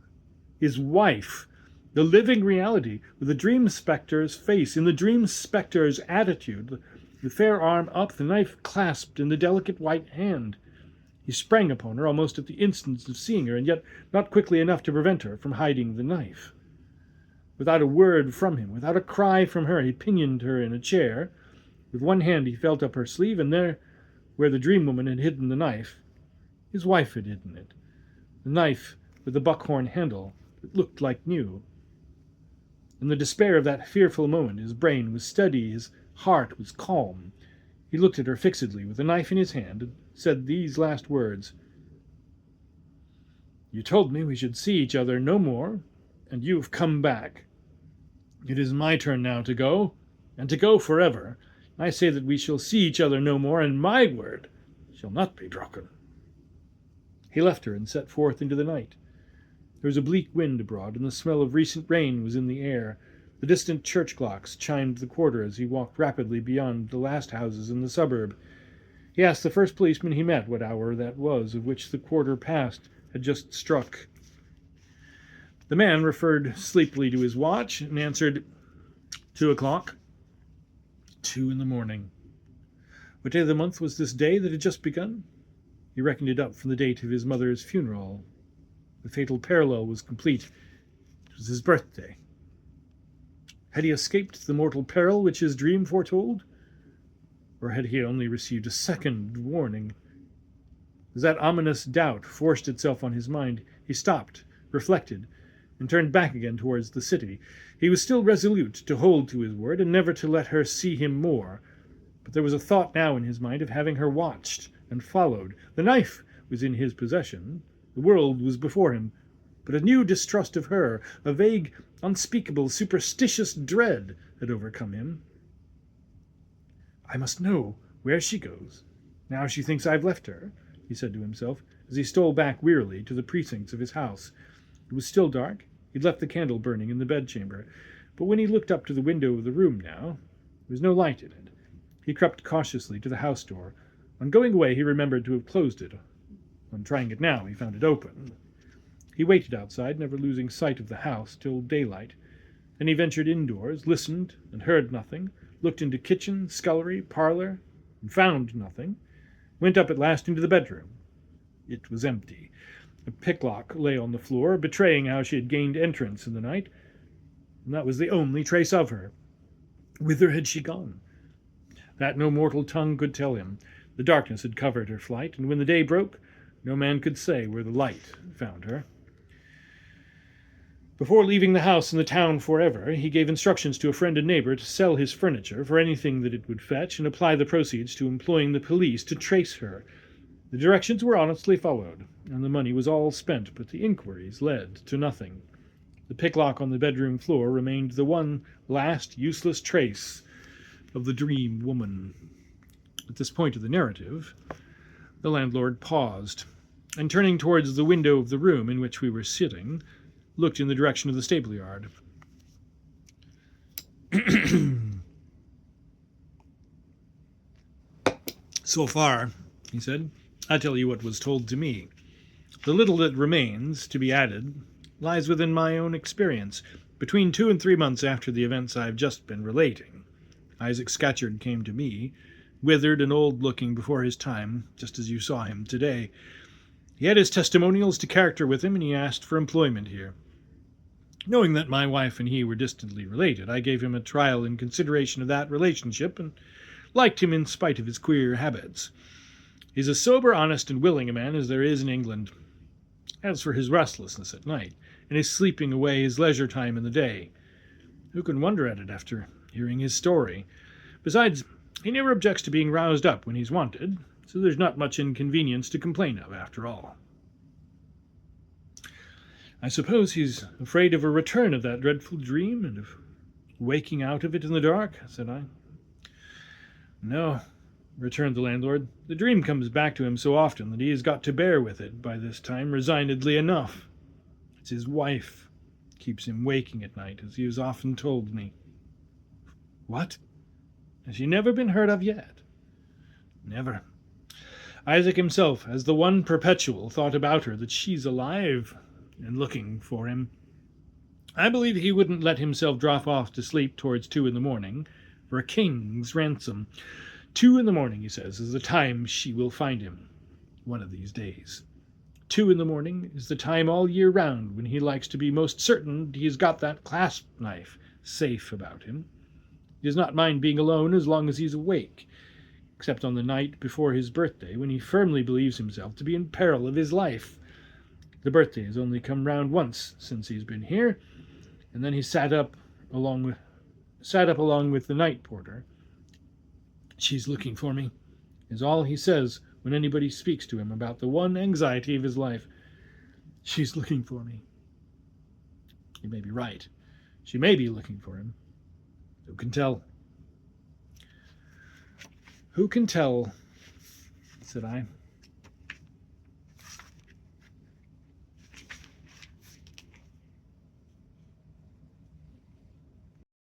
his wife. The living reality, with the dream spectre's face, in the dream spectre's attitude, the fair arm up, the knife clasped in the delicate white hand. He sprang upon her almost at the instant of seeing her, and yet not quickly enough to prevent her from hiding the knife. Without a word from him, without a cry from her, he pinioned her in a chair. With one hand he felt up her sleeve, and there, where the dream woman had hidden the knife, his wife had hidden it. The knife with the buckhorn handle that looked like new. In the despair of that fearful moment, his brain was steady, his heart was calm. He looked at her fixedly, with the knife in his hand, and said these last words: "You told me we should see each other no more, and you have come back. It is my turn now to go. and to go forever, I say that we shall see each other no more, and my word shall not be broken." He left her and set forth into the night. There was a bleak wind abroad, and the smell of recent rain was in the air. The distant church clocks chimed the quarter as he walked rapidly beyond the last houses in the suburb. He asked the first policeman he met what hour that was of which the quarter past had just struck. The man referred sleepily to his watch and answered, 2 o'clock. 2 in the morning. What day of the month was this day that had just begun? He reckoned it up from the date of his mother's funeral. The fatal parallel was complete. It was his birthday. Had he escaped the mortal peril which his dream foretold? Or had he only received a second warning? As that ominous doubt forced itself on his mind, he stopped, reflected, and turned back again towards the city. He was still resolute to hold to his word and never to let her see him more. But there was a thought now in his mind of having her watched and followed. The knife was in his possession. The world was before him. But a new distrust of her, a vague, unspeakable, superstitious dread had overcome him. "I must know where she goes, now she thinks I've left her," he said to himself, as he stole back wearily to the precincts of his house. It was still dark. He'd left the candle burning in the bedchamber, but when he looked up to the window of the room now, there was no light in it. He crept cautiously to the house door. On going away, he remembered to have closed it. On trying it now, he found it open. He waited outside, never losing sight of the house, till daylight. Then he ventured indoors, listened, and heard nothing, looked into kitchen, scullery, parlor, and found nothing, went up at last into the bedroom. It was empty. A picklock lay on the floor, betraying how she had gained entrance in the night, and that was the only trace of her. Whither had she gone? That no mortal tongue could tell him. The darkness had covered her flight, and when the day broke, no man could say where the light found her. Before leaving the house in the town forever, he gave instructions to a friend and neighbor to sell his furniture for anything that it would fetch, and apply the proceeds to employing the police to trace her. The directions were honestly followed, and the money was all spent, but the inquiries led to nothing. The picklock on the bedroom floor remained the one last useless trace of the dream woman. At this point of the narrative, the landlord paused, and turning towards the window of the room in which we were sitting, looked in the direction of the stable yard. "So far," he said, "I tell you what was told to me. The little that remains to be added lies within my own experience. Between 2 and 3 months after the events I have just been relating, Isaac Scatcherd came to me, withered and old-looking before his time, just as you saw him today. He had his testimonials to character with him, and he asked for employment here. Knowing that my wife and he were distantly related, I gave him a trial in consideration of that relationship, and liked him in spite of his queer habits. He's as sober, honest, and willing a man as there is in England. As for his restlessness at night, and his sleeping away his leisure time in the day, who can wonder at it after hearing his story? Besides, he never objects to being roused up when he's wanted, so there's not much inconvenience to complain of after all. I suppose he's afraid of a return of that dreadful dream, and of waking out of it in the dark," said I. "No," returned the landlord. "The dream comes back to him so often that he has got to bear with it by this time resignedly enough. It's his wife keeps him waking at night, as he has often told me." "What? Has she never been heard of yet?" "Never. Isaac himself has the one perpetual thought about her, that she's alive and looking for him. I believe he wouldn't let himself drop off to sleep towards 2 in the morning for a king's ransom. 2 in the morning, he says, is the time she will find him one of these days. 2 in the morning is the time all year round when he likes to be most certain he's got that clasp knife safe about him. He does not mind being alone as long as he's awake, except on the night before his birthday, when he firmly believes himself to be in peril of his life. The birthday has only come round once since he's been here, and then he sat up along with the night porter. 'She's looking for me,' is all he says when anybody speaks to him about the one anxiety of his life. 'She's looking for me.' He may be right. She may be looking for him. Who can tell? Who can tell, said I.